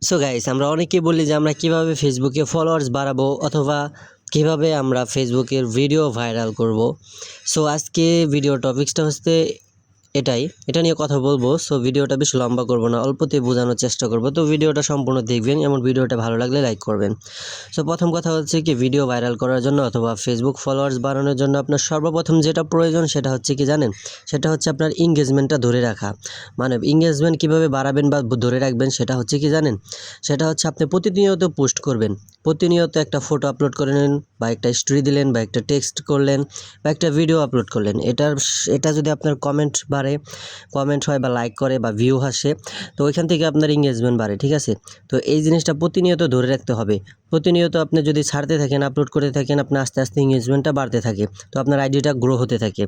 So guys, আমরা অনেকেই বলি যে আমরা কিভাবে ফেসবুকে ফলোয়ার্স বাড়াবো অথবা কিভাবে আমরা ফেসবুকের ভিডিও ভাইরাল করব। সো আজকে ভিডিও টপিকসটা হচ্ছে এটা নিয়ে কথা বলবো। সো ভিডিওটা বেশি লম্বা করব না, অল্পতে বোঝানোর চেষ্টা করব। তো ভিডিওটা সম্পূর্ণ দেখবেন এবং ভিডিওটা ভালো লাগলে লাইক করবেন। সো প্রথম কথা হচ্ছে কি, ভিডিও ভাইরাল করার জন্য অথবা ফেসবুক ফলোয়ার্স বাড়ানোর জন্য আপনার সর্বপ্রথম যেটা প্রয়োজন সেটা হচ্ছে কি জানেন, সেটা হচ্ছে আপনার এঙ্গেজমেন্টটা ধরে রাখা। মানে এঙ্গেজমেন্ট কিভাবে বাড়াবেন বা ধরে রাখবেন সেটা হচ্ছে কি জানেন, সেটা হচ্ছে আপনি প্রতিনিয়ত পোস্ট করবেন। প্রতিনিয়ত একটা ফটো আপলোড করে নেন বা একটা স্টোরি দিলেন বা একটা টেক্সট করলেন বা একটা ভিডিও আপলোড করলেন। এটা যদি আপনার কমেন্ট হয় বা লাইক করে বা ভিউ আসে, তো ওইখান থেকে আপনার এঙ্গেজমেন্ট বাড়ে, ঠিক আছে। তো এই জিনিসটা প্রতিনিয়ত ধরে রাখতে হবে। প্রতিনিয়ত আপনি যদি ছাড়তে থাকেন, আপলোড করতে থাকেন, আপনার আস্তে আস্তে এঙ্গেজমেন্টটা বাড়তে থাকে। তো আপনার আইডিটা গ্রো হতে থাকে।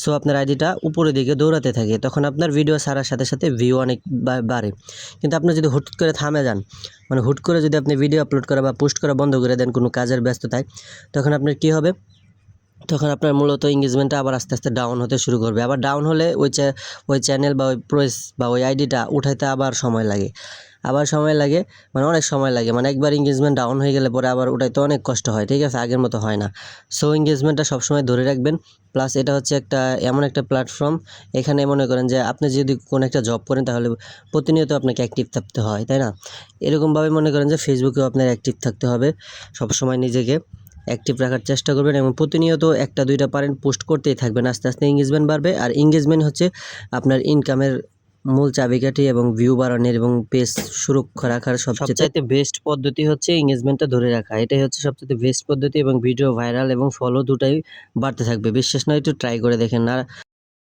সো আপনার আইডিটা উপরের দিকে দৌড়াতে থাকে, তখন আপনার ভিডিও ছাড়ার সাথে সাথে ভিউ অনেক বাড়ে। কিন্তু আপনি যদি হুট করে থামে যান, মানে হুট করে যদি আপনি ভিডিও আপলোড করা বা পোস্ট করা বন্ধ করে দেন কোনো কাজের ব্যস্ততায়, তখন আপনার কী হবে, তখন আপনার মূলত এঙ্গেজমেন্টটা আবার আস্তে আস্তে ডাউন হতে শুরু করবে। আবার ডাউন হলে ওই চ্যানেল বা ওই পেজ বা ওই আইডিটা উঠাইতে আবার সময় লাগে। মানে অনেক সময় লাগে। মানে একবার এঙ্গেজমেন্ট ডাউন হয়ে গেলে পরে আবার উঠাইতে অনেক কষ্ট হয়, ঠিক আছে, আগের মতো হয় না। সো এঙ্গেজমেন্টটা সবসময় ধরে রাখবেন। প্লাস এটা হচ্ছে এমন একটা প্ল্যাটফর্ম, এখানে মনে করেন যে আপনি যদি কোনো একটা জব করেন তাহলে প্রতিনিয়ত আপনাকে অ্যাক্টিভ থাকতে হয়, তাই না? এরকমভাবে মনে করেন যে ফেসবুকেও আপনার অ্যাক্টিভ থাকতে হবে। সবসময় নিজেকে অ্যাক্টিভ রাখার চেষ্টা করবেন এবং প্রতিনিয়ত একটা দুইটা পারেন পোস্ট করতেই থাকবেন। আস্তে আস্তে এঙ্গেজমেন্ট বাড়বে। আর এঙ্গেজমেন্ট হচ্ছে আপনার ইনকামের মূল চাবিকাঠি এবং ভিউ বাড়ানোর এবং পেজ সুরক্ষা রাখার সবচাইতে বেস্ট পদ্ধতি হচ্ছে এঙ্গেজমেন্টটা ধরে রাখা। এটাই হচ্ছে সবচাইতে বেস্ট পদ্ধতি এবং ভিডিও ভাইরাল এবং ফলো দুটাই বাড়তে থাকবে। বিশ্বাস নয়, একটু ট্রাই করে দেখেন। আর